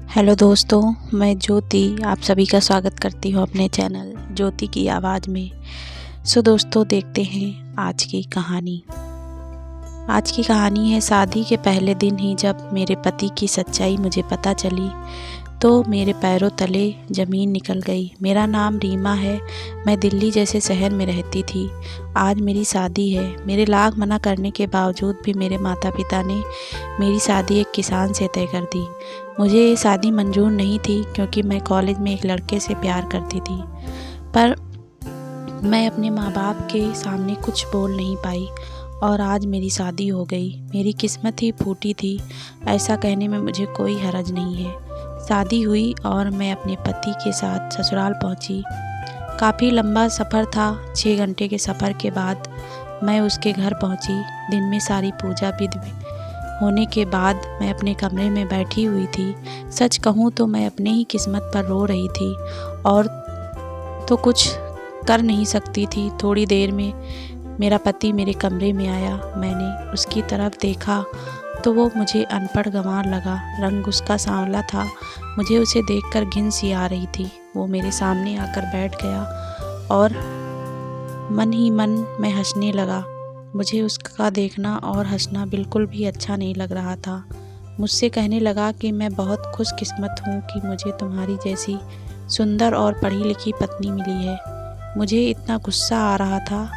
Hello दोस्तों, मैं ज्योति आप सभी का स्वागत करती हूँ अपने चैनल ज्योति की आवाज़ में। सो दोस्तों, देखते हैं आज की कहानी। आज की कहानी है शादी के पहले दिन ही जब मेरे पति की सच्चाई मुझे पता चली तो मेरे पैरों तले ज़मीन निकल गई। मेरा नाम रीमा है। मैं दिल्ली जैसे शहर में रहती थी। आज मेरी शादी है। मेरे लाख मना करने के बावजूद भी मेरे माता पिता ने मेरी शादी एक किसान से तय कर दी। मुझे ये शादी मंजूर नहीं थी क्योंकि मैं कॉलेज में एक लड़के से प्यार करती थी, पर मैं अपने माँ बाप के सामने कुछ बोल नहीं पाई और आज मेरी शादी हो गई। मेरी किस्मत ही फूटी थी, ऐसा कहने में मुझे कोई हर्ज नहीं है। शादी हुई और मैं अपने पति के साथ ससुराल पहुंची। काफ़ी लंबा सफ़र था। 6 घंटे के सफ़र के बाद मैं उसके घर पहुंची। दिन में सारी पूजा विधि होने के बाद मैं अपने कमरे में बैठी हुई थी। सच कहूँ तो मैं अपने ही किस्मत पर रो रही थी और तो कुछ कर नहीं सकती थी। थोड़ी देर में मेरा पति मेरे कमरे में आया। मैंने उसकी तरफ देखा तो वो मुझे अनपढ़ गंवार लगा। रंग उसका सांवला था। मुझे उसे देखकर घिन सी आ रही थी। वो मेरे सामने आकर बैठ गया और मन ही मन मैं हंसने लगा। मुझे उसका देखना और हंसना बिल्कुल भी अच्छा नहीं लग रहा था। मुझसे कहने लगा कि मैं बहुत खुशकिस्मत हूँ कि मुझे तुम्हारी जैसी सुंदर और पढ़ी लिखी पत्नी मिली है। मुझे इतना गुस्सा आ रहा था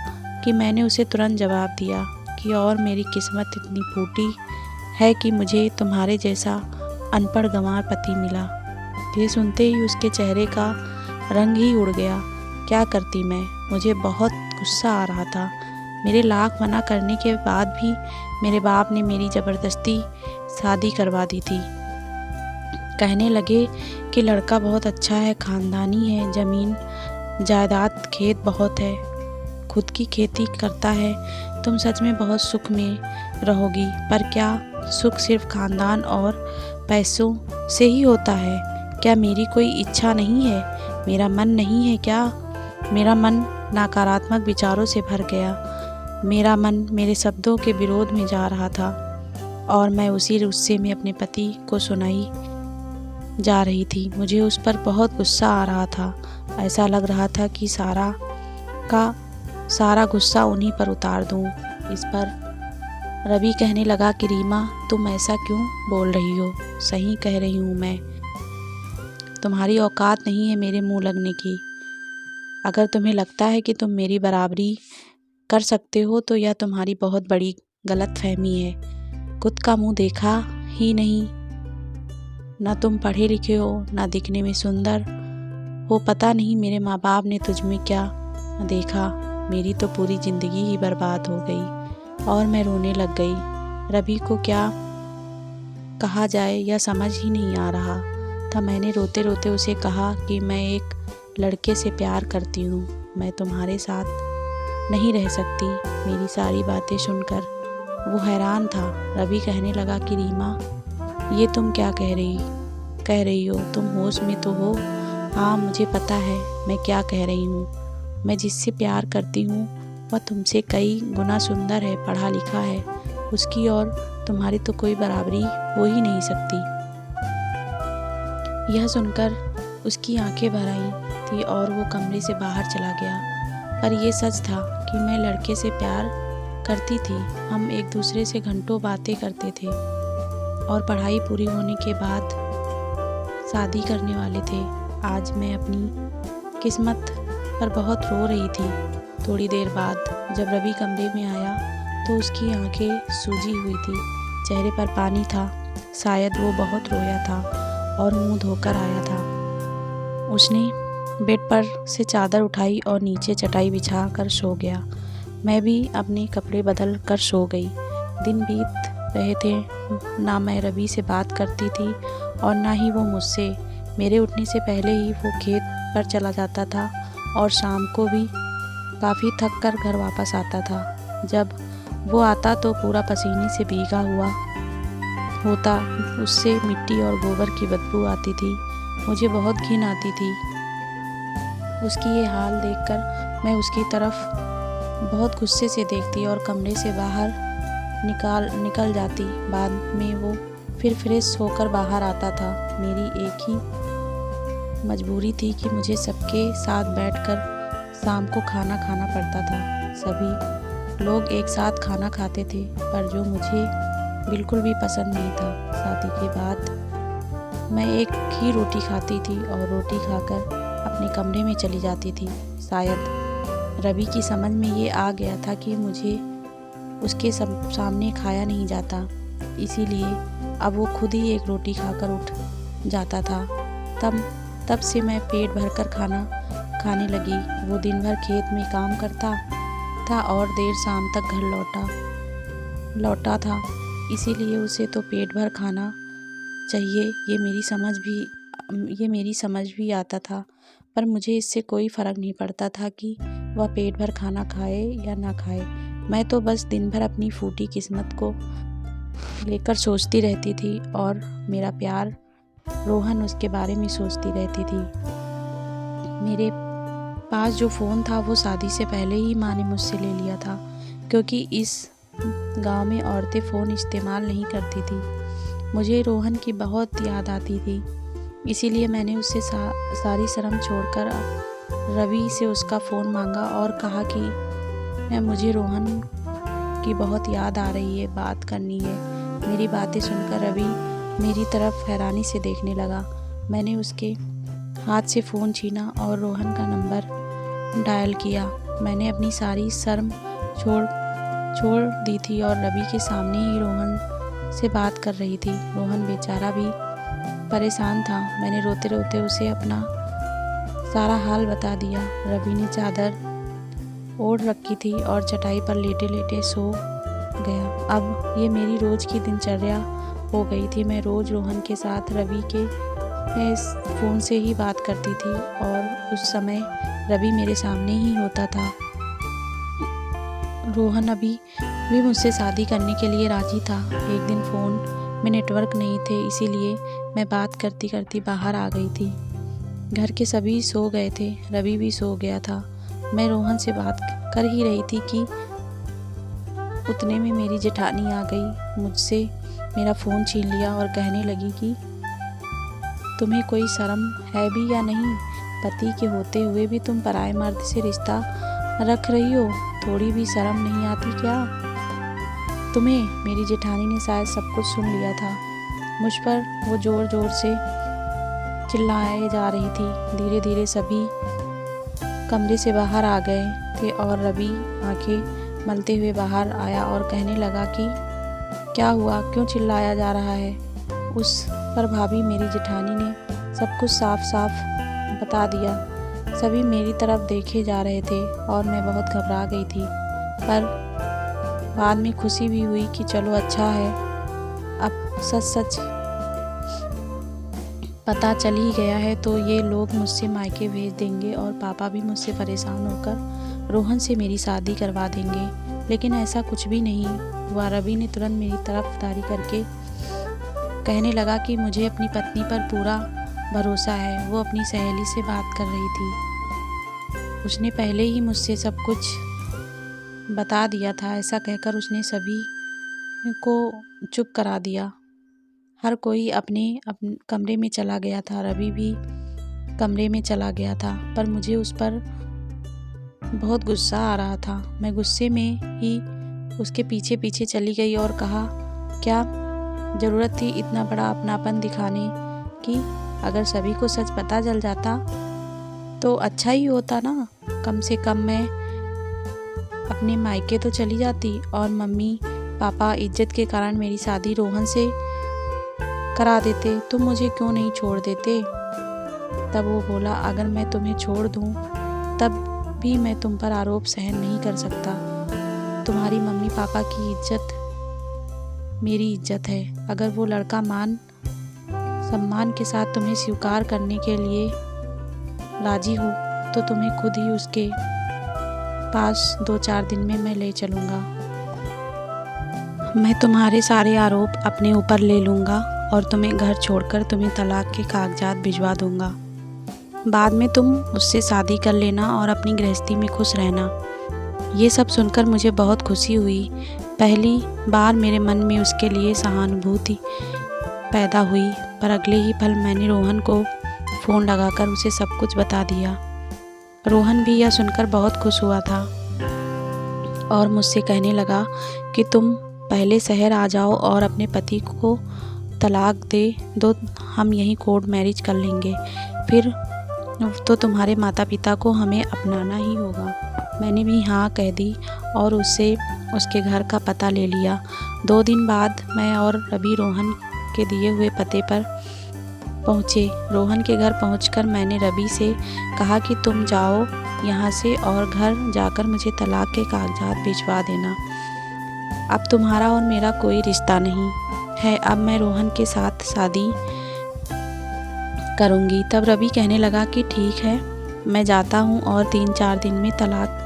कि मैंने उसे तुरंत जवाब दिया कि और मेरी किस्मत इतनी फूटी है कि मुझे तुम्हारे जैसा अनपढ़ गंवार पति मिला। ये सुनते ही उसके चेहरे का रंग ही उड़ गया। क्या करती मैं? मुझे बहुत गुस्सा आ रहा था। मेरे लाख मना करने के बाद भी मेरे बाप ने मेरी ज़बरदस्ती शादी करवा दी थी। कहने लगे कि लड़का बहुत अच्छा है, ख़ानदानी है, ज़मीन जायदाद खेत बहुत है, खुद की खेती करता है। तुम सच में बहुत सुख में रहोगी। पर क्या सुख सिर्फ ख़ानदान और पैसों से ही होता है? क्या मेरी कोई इच्छा नहीं है? मेरा मन नहीं है क्या? मेरा मन नकारात्मक विचारों से भर गया। मेरा मन मेरे शब्दों के विरोध में जा रहा था और मैं उसी गुस्से में अपने पति को सुनाई जा रही थी। मुझे उस पर बहुत गुस्सा आ रहा था। ऐसा लग रहा था कि सारा गुस्सा उन्हीं पर उतार दूं। इस पर रवि कहने लगा कि रीमा, तुम ऐसा क्यों बोल रही हो? सही कह रही हूँ मैं। तुम्हारी औकात नहीं है मेरे मुंह लगने की। अगर तुम्हें लगता है कि तुम मेरी बराबरी कर सकते हो तो यह तुम्हारी बहुत बड़ी गलतफहमी है। खुद का मुंह देखा ही नहीं। ना तुम पढ़े लिखे हो, ना दिखने में सुंदर हो। पता नहीं मेरे माँ बाप ने तुझ में क्या देखा। मेरी तो पूरी ज़िंदगी ही बर्बाद हो गई। और मैं रोने लग गई। रवि को क्या कहा जाए यह समझ ही नहीं आ रहा था। मैंने रोते रोते उसे कहा कि मैं एक लड़के से प्यार करती हूँ। मैं तुम्हारे साथ नहीं रह सकती। मेरी सारी बातें सुनकर वो हैरान था। रवि कहने लगा कि रीमा, ये तुम क्या कह रही हो? तुम होश में तो हो? हाँ, मुझे पता है मैं क्या कह रही हूँ। मैं जिससे प्यार करती हूँ वह तुमसे कई गुना सुंदर है, पढ़ा लिखा है। उसकी और तुम्हारी तो कोई बराबरी हो ही नहीं सकती। यह सुनकर उसकी आंखें भर आई थी और वो कमरे से बाहर चला गया। पर यह सच था कि मैं लड़के से प्यार करती थी। हम एक दूसरे से घंटों बातें करते थे और पढ़ाई पूरी होने के बाद शादी करने वाले थे। आज मैं अपनी किस्मत पर बहुत रो रही थी। थोड़ी देर बाद जब रवि कमरे में आया तो उसकी आंखें सूजी हुई थी, चेहरे पर पानी था। शायद वो बहुत रोया था और मुंह धोकर आया था। उसने बेड पर से चादर उठाई और नीचे चटाई बिछा कर सो गया। मैं भी अपने कपड़े बदल कर सो गई। दिन बीत रहे थे। ना मैं रवि से बात करती थी और ना ही वो मुझसे। मेरे उठने से पहले ही वो खेत पर चला जाता था और शाम को भी काफ़ी थक कर घर वापस आता था। जब वो आता तो पूरा पसीने से भीगा हुआ होता। उससे मिट्टी और गोबर की बदबू आती थी। मुझे बहुत घिन आती थी। उसकी ये हाल देखकर मैं उसकी तरफ बहुत गुस्से से देखती और कमरे से बाहर निकल जाती। बाद में वो फिर फ्रेश होकर बाहर आता था। मेरी एक ही मजबूरी थी कि मुझे सबके साथ बैठकर शाम को खाना खाना पड़ता था। सभी लोग एक साथ खाना खाते थे, पर जो मुझे बिल्कुल भी पसंद नहीं था। शादी के बाद मैं एक ही रोटी खाती थी और रोटी खाकर अपने कमरे में चली जाती थी। शायद रवि की समझ में ये आ गया था कि मुझे उसके सामने खाया नहीं जाता, इसीलिए अब वो खुद ही एक रोटी खाकर उठ जाता था। तब से मैं पेट भरकर खाना खाने लगी। वो दिन भर खेत में काम करता था और देर शाम तक घर लौटा था, इसीलिए उसे तो पेट भर खाना चाहिए। ये मेरी समझ भी आता था, पर मुझे इससे कोई फ़र्क नहीं पड़ता था कि वह पेट भर खाना खाए या ना खाए। मैं तो बस दिन भर अपनी फूटी किस्मत को लेकर सोचती रहती थी और मेरा प्यार रोहन उसके बारे में सोचती रहती थी। मेरे पास जो फ़ोन था वो शादी से पहले ही माँ ने मुझसे ले लिया था, क्योंकि इस गांव में औरतें फ़ोन इस्तेमाल नहीं करती थी। मुझे रोहन की बहुत याद आती थी, इसीलिए मैंने उससे सारी शर्म छोड़कर रवि से उसका फ़ोन मांगा और कहा कि मुझे रोहन की बहुत याद आ रही है, बात करनी है। मेरी बातें सुनकर रवि मेरी तरफ हैरानी से देखने लगा। मैंने उसके हाथ से फ़ोन छीना और रोहन का नंबर डायल किया। मैंने अपनी सारी शर्म छोड़ दी थी और रवि के सामने ही रोहन से बात कर रही थी। रोहन बेचारा भी परेशान था। मैंने रोते रोते उसे अपना सारा हाल बता दिया। रवि ने चादर ओढ़ रखी थी और चटाई पर लेटे लेटे सो गया। अब ये मेरी रोज़ की दिनचर्या हो गई थी। मैं रोज़ रोहन के साथ रवि के फ़ोन से ही बात करती थी और उस समय रवि मेरे सामने ही होता था। रोहन अभी भी मुझसे शादी करने के लिए राज़ी था। एक दिन फ़ोन में नेटवर्क नहीं थे, इसीलिए मैं बात करती करती बाहर आ गई थी। घर के सभी सो गए थे, रवि भी सो गया था। मैं रोहन से बात कर ही रही थी कि उतने में मेरी जेठानी आ गई। मुझसे मेरा फ़ोन छीन लिया और कहने लगी कि तुम्हें कोई शर्म है भी या नहीं? पति के होते हुए भी तुम पराये मर्द से रिश्ता रख रही हो, थोड़ी भी शर्म नहीं आती क्या तुम्हें? मेरी जेठानी ने शायद सब कुछ सुन लिया था। मुझ पर वो ज़ोर ज़ोर से चिल्लाए जा रही थी। धीरे धीरे सभी कमरे से बाहर आ गए थे और रवि आंखें मलते हुए बाहर आया और कहने लगा कि क्या हुआ, क्यों चिल्लाया जा रहा है? उस पर भाभी मेरी जेठानी ने सब कुछ साफ साफ बता दिया। सभी मेरी तरफ देखे जा रहे थे और मैं बहुत घबरा गई थी, पर बाद में खुशी भी हुई कि चलो अच्छा है, अब सच पता चल ही गया है तो ये लोग मुझसे मायके भेज देंगे और पापा भी मुझसे परेशान होकर रोहन से मेरी शादी करवा देंगे। लेकिन ऐसा कुछ भी नहीं हुआ। रवि ने तुरंत मेरी तरफदारी करके कहने लगा कि मुझे अपनी पत्नी पर पूरा भरोसा है। वो अपनी सहेली से बात कर रही थी। उसने पहले ही मुझसे सब कुछ बता दिया था। ऐसा कहकर उसने सभी को चुप करा दिया। हर कोई अपने कमरे में चला गया था। रवि भी कमरे में चला गया था, पर मुझे उस पर बहुत गुस्सा आ रहा था। मैं गुस्से में ही उसके पीछे पीछे चली गई और कहा, क्या ज़रूरत थी इतना बड़ा अपनापन दिखाने की? अगर सभी को सच पता चल जाता तो अच्छा ही होता ना। कम से कम मैं अपने मायके तो चली जाती और मम्मी पापा इज्जत के कारण मेरी शादी रोहन से करा देते। तुम मुझे क्यों नहीं छोड़ देते? तब वो बोला, अगर मैं तुम्हें छोड़ दूं तब भी मैं तुम पर आरोप सहन नहीं कर सकता। तुम्हारी मम्मी पापा की इज्जत मेरी इज्जत है। अगर वो लड़का मान सम्मान के साथ तुम्हें स्वीकार करने के लिए राजी हो तो तुम्हें खुद ही उसके पास 2-4 दिन में मैं ले चलूँगा। मैं तुम्हारे सारे आरोप अपने ऊपर ले लूँगा और तुम्हें घर छोड़कर तुम्हें तलाक के कागजात भिजवा दूँगा। बाद में तुम उससे शादी कर लेना और अपनी गृहस्थी में खुश रहना। ये सब सुनकर मुझे बहुत खुशी हुई। पहली बार मेरे मन में उसके लिए सहानुभूति पैदा हुई, पर अगले ही पल मैंने रोहन को फ़ोन लगाकर उसे सब कुछ बता दिया। रोहन भी यह सुनकर बहुत खुश हुआ था और मुझसे कहने लगा कि तुम पहले शहर आ जाओ और अपने पति को तलाक दे दो, हम यहीं कोर्ट मैरिज कर लेंगे, फिर तो तुम्हारे माता पिता को हमें अपनाना ही होगा। मैंने भी हाँ कह दी और उससे उसके घर का पता ले लिया। 2 दिन बाद मैं और रवि रोहन के दिए हुए पते पर पहुँचे। रोहन के घर पहुंचकर मैंने रवि से कहा कि तुम जाओ यहाँ से और घर जाकर मुझे तलाक के कागजात भिजवा देना। अब तुम्हारा और मेरा कोई रिश्ता नहीं है, अब मैं रोहन के साथ शादी करूँगी। तब रवि कहने लगा कि ठीक है, मैं जाता हूँ और 3-4 दिन में तलाक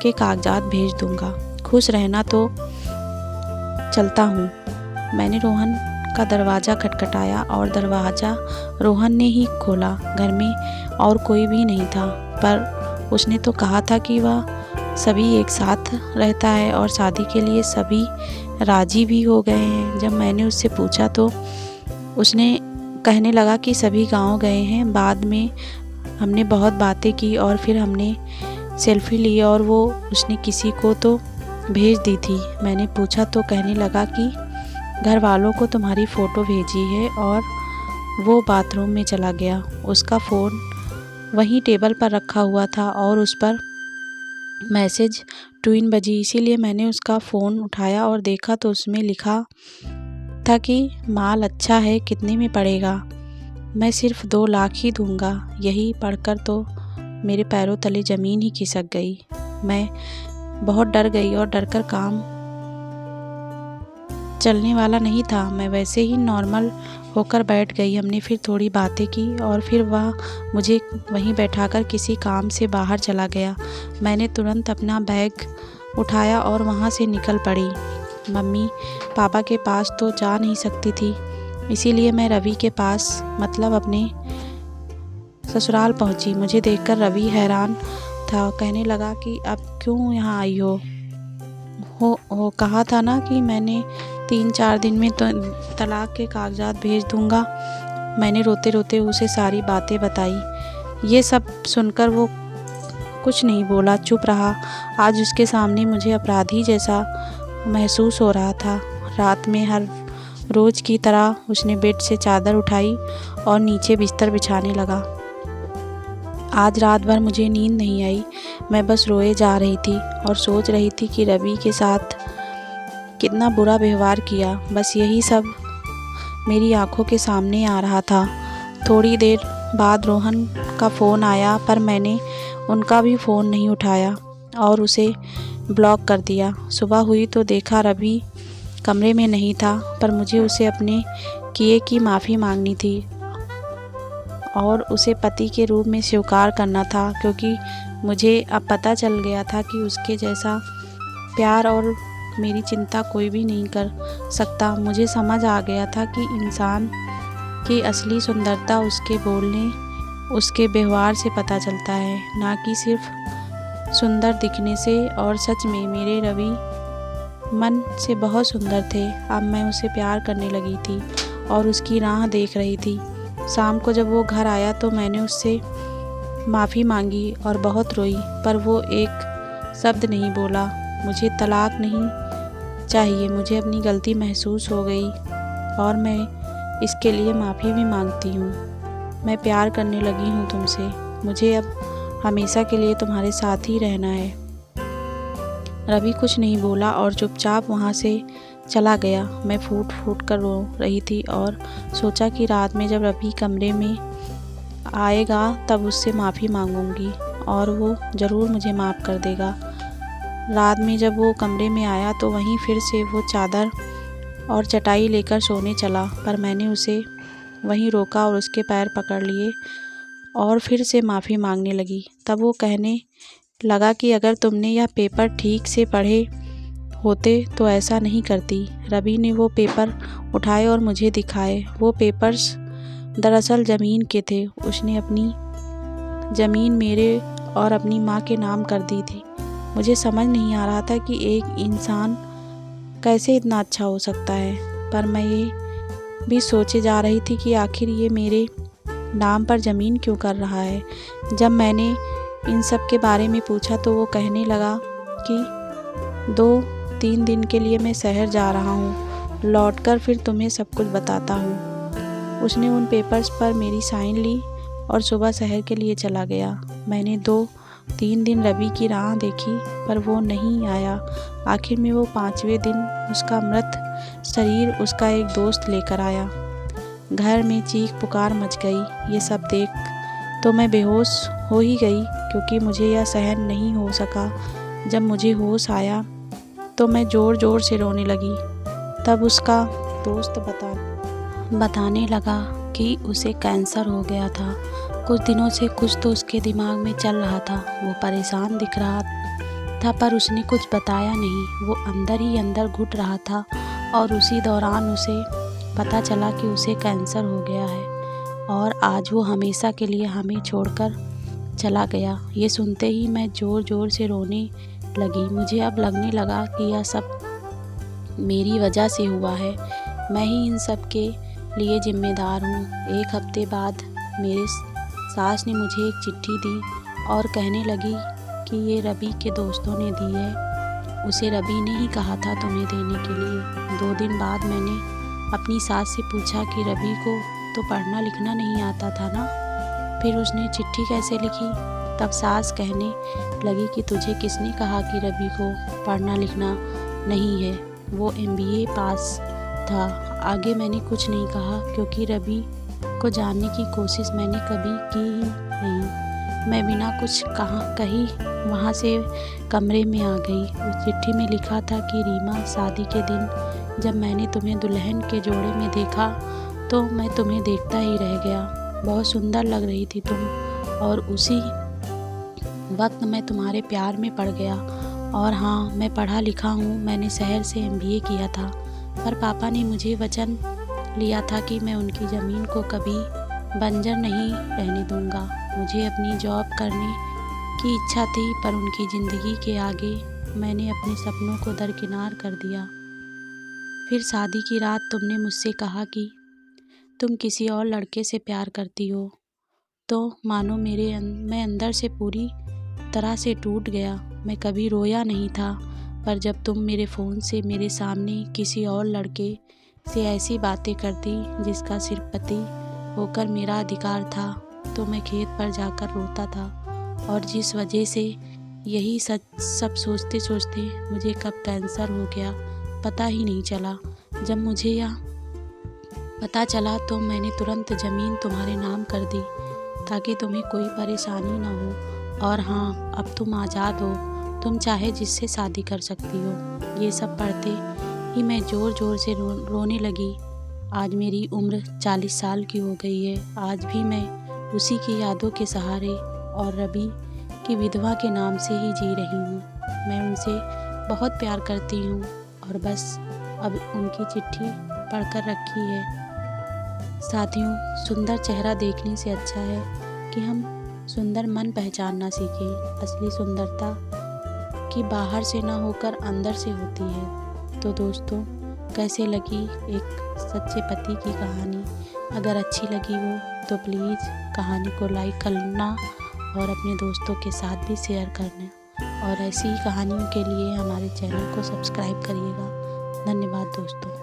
के कागजात भेज दूँगा, खुश रहना, तो चलता हूँ। मैंने रोहन का दरवाज़ा खटखटाया और दरवाज़ा रोहन ने ही खोला। घर में और कोई भी नहीं था, पर उसने तो कहा था कि वह सभी एक साथ रहता है और शादी के लिए सभी राजी भी हो गए हैं। जब मैंने उससे पूछा तो उसने कहने लगा कि सभी गांव गए हैं। बाद में हमने बहुत बातें की और फिर हमने सेल्फी ली और वो उसने किसी को तो भेज दी थी। मैंने पूछा तो कहने लगा कि घर वालों को तुम्हारी फ़ोटो भेजी है और वो बाथरूम में चला गया। उसका फ़ोन वहीं टेबल पर रखा हुआ था और उस पर मैसेज ट्यून बजी, इसीलिए मैंने उसका फ़ोन उठाया और देखा तो उसमें लिखा था कि माल अच्छा है, कितने में पड़ेगा? मैं सिर्फ 2 लाख ही दूंगा। यही पढ़कर तो मेरे पैरों तले ज़मीन ही खिसक गई। मैं बहुत डर गई और डरकर काम चलने वाला नहीं था। मैं वैसे ही नॉर्मल होकर बैठ गई। हमने फिर थोड़ी बातें की और फिर वह मुझे वहीं बैठाकर किसी काम से बाहर चला गया। मैंने तुरंत अपना बैग उठाया और वहाँ से निकल पड़ी। मम्मी पापा के पास तो जा नहीं सकती थी, इसीलिए मैं रवि के पास, मतलब अपने ससुराल पहुँची। मुझे देखकर रवि हैरान था, कहने लगा कि अब क्यों यहाँ आई हो कहा था ना कि मैंने 3-4 दिन में तो तलाक के कागजात भेज दूंगा। मैंने रोते रोते उसे सारी बातें बताई। ये सब सुनकर वो कुछ नहीं बोला, चुप रहा। आज उसके सामने मुझे अपराधी जैसा महसूस हो रहा था। रात में हर रोज़ की तरह उसने बेड से चादर उठाई और नीचे बिस्तर बिछाने लगा। आज रात भर मुझे नींद नहीं आई। मैं बस रोए जा रही थी और सोच रही थी कि रवि के साथ कितना बुरा व्यवहार किया। बस यही सब मेरी आंखों के सामने आ रहा था। थोड़ी देर बाद रोहन का फ़ोन आया, पर मैंने उनका भी फ़ोन नहीं उठाया और उसे ब्लॉक कर दिया। सुबह हुई तो देखा रवि कमरे में नहीं था, पर मुझे उसे अपने किए की माफ़ी मांगनी थी और उसे पति के रूप में स्वीकार करना था, क्योंकि मुझे अब पता चल गया था कि उसके जैसा प्यार और मेरी चिंता कोई भी नहीं कर सकता। मुझे समझ आ गया था कि इंसान की असली सुंदरता उसके बोलने, उसके व्यवहार से पता चलता है, ना कि सिर्फ सुंदर दिखने से। और सच में मेरे रवि मन से बहुत सुंदर थे। अब मैं उसे प्यार करने लगी थी और उसकी राह देख रही थी। शाम को जब वो घर आया तो मैंने उससे माफ़ी मांगी और बहुत रोई, पर वो एक शब्द नहीं बोला। मुझे तलाक नहीं चाहिए, मुझे अपनी गलती महसूस हो गई और मैं इसके लिए माफ़ी भी मांगती हूँ। मैं प्यार करने लगी हूँ तुमसे। मुझे अब हमेशा के लिए तुम्हारे साथ ही रहना है। रवि कुछ नहीं बोला और चुपचाप वहाँ से चला गया। मैं फूट फूट कर रो रही थी और सोचा कि रात में जब रवि कमरे में आएगा तब उससे माफ़ी मांगूंगी और वो ज़रूर मुझे माफ़ कर देगा। रात में जब वो कमरे में आया तो वहीं फिर से वो चादर और चटाई लेकर सोने चला, पर मैंने उसे वहीं रोका और उसके पैर पकड़ लिए और फिर से माफ़ी मांगने लगी। तब वो कहने लगा कि अगर तुमने यह पेपर ठीक से पढ़े होते तो ऐसा नहीं करती। रवि ने वो पेपर उठाए और मुझे दिखाए। वो पेपर्स दरअसल ज़मीन के थे। उसने अपनी ज़मीन मेरे और अपनी माँ के नाम कर दी थी। मुझे समझ नहीं आ रहा था कि एक इंसान कैसे इतना अच्छा हो सकता है, पर मैं ये भी सोचे जा रही थी कि आखिर ये मेरे नाम पर ज़मीन क्यों कर रहा है। जब मैंने इन सब के बारे में पूछा तो वो कहने लगा कि 2-3 दिन के लिए मैं शहर जा रहा हूँ, लौटकर फिर तुम्हें सब कुछ बताता हूँ। उसने उन पेपर्स पर मेरी साइन ली और सुबह शहर के लिए चला गया। मैंने 2-3 दिन रवि की राह देखी पर वो नहीं आया। आखिर में वो 5वें दिन उसका मृत शरीर उसका एक दोस्त लेकर आया। घर में चीख पुकार मच गई। ये सब देख तो मैं बेहोश हो ही गई, क्योंकि मुझे यह सहन नहीं हो सका। जब मुझे होश आया तो मैं ज़ोर ज़ोर से रोने लगी। तब उसका दोस्त बताने लगा कि उसे कैंसर हो गया था। कुछ दिनों से कुछ तो उसके दिमाग में चल रहा था। वो परेशान दिख रहा था पर उसने कुछ बताया नहीं। वो अंदर ही अंदर घुट रहा था और उसी दौरान उसे पता चला कि उसे कैंसर हो गया है और आज वो हमेशा के लिए हमें छोड़कर चला गया। ये सुनते ही मैं ज़ोर ज़ोर से रोने लगी। मुझे अब लगने लगा कि यह सब मेरी वजह से हुआ है। मैं ही इन सब के लिए जिम्मेदार हूँ। एक हफ्ते बाद मेरे सास ने मुझे एक चिट्ठी दी और कहने लगी कि ये रवि के दोस्तों ने दी है। उसे रवि ने ही कहा था तुम्हें देने के लिए। 2 दिन बाद मैंने अपनी सास से पूछा कि रवि को तो पढ़ना लिखना नहीं आता था ना, फिर उसने चिट्ठी कैसे लिखी। तब सास कहने लगी कि तुझे किसने कहा कि रवि को पढ़ना लिखना नहीं है, वो MBA पास था। आगे मैंने कुछ नहीं कहा, क्योंकि रवि को जानने की कोशिश मैंने कभी की ही नहीं। मैं बिना कुछ कही वहाँ से कमरे में आ गई। उस चिट्ठी में लिखा था कि रीमा, शादी के दिन जब मैंने तुम्हें दुल्हन के जोड़े में देखा तो मैं तुम्हें देखता ही रह गया। बहुत सुंदर लग रही थी तुम, और उसी वक्त मैं तुम्हारे प्यार में पड़ गया। और हाँ, मैं पढ़ा लिखा हूँ। मैंने शहर से MBA किया था, पर पापा ने मुझे वचन लिया था कि मैं उनकी ज़मीन को कभी बंजर नहीं रहने दूँगा। मुझे अपनी जॉब करने की इच्छा थी, पर उनकी ज़िंदगी के आगे मैंने अपने सपनों को दरकिनार कर दिया। फिर शादी की रात तुमने मुझसे कहा कि तुम किसी और लड़के से प्यार करती हो, तो मानो मैं अंदर से पूरी तरह से टूट गया। मैं कभी रोया नहीं था, पर जब तुम मेरे फ़ोन से मेरे सामने किसी और लड़के से ऐसी बातें करती जिसका सिर्फ पति होकर मेरा अधिकार था, तो मैं खेत पर जाकर रोता था। और जिस वजह से यही सब सोचते सोचते मुझे कब कैंसर हो गया पता ही नहीं चला। जब मुझे यह पता चला तो मैंने तुरंत ज़मीन तुम्हारे नाम कर दी, ताकि तुम्हें कोई परेशानी ना हो। और हाँ, अब तुम आज़ाद हो, तुम चाहे जिससे शादी कर सकती हो। ये सब पढ़ते ही मैं ज़ोर ज़ोर से रोने लगी। आज मेरी उम्र 40 साल की हो गई है। आज भी मैं उसी की यादों के सहारे और रवि की विधवा के नाम से ही जी रही हूँ। मैं उनसे बहुत प्यार करती हूँ और बस अब उनकी चिट्ठी पढ़कर रखी है। साथियों, सुंदर चेहरा देखने से अच्छा है कि हम सुंदर मन पहचानना सीखें। असली सुंदरता की बाहर से ना होकर अंदर से होती है। तो दोस्तों, कैसे लगी एक सच्चे पति की कहानी? अगर अच्छी लगी हो तो प्लीज़ कहानी को लाइक करना और अपने दोस्तों के साथ भी शेयर करना। और ऐसी ही कहानियों के लिए हमारे चैनल को सब्सक्राइब करिएगा। धन्यवाद दोस्तों।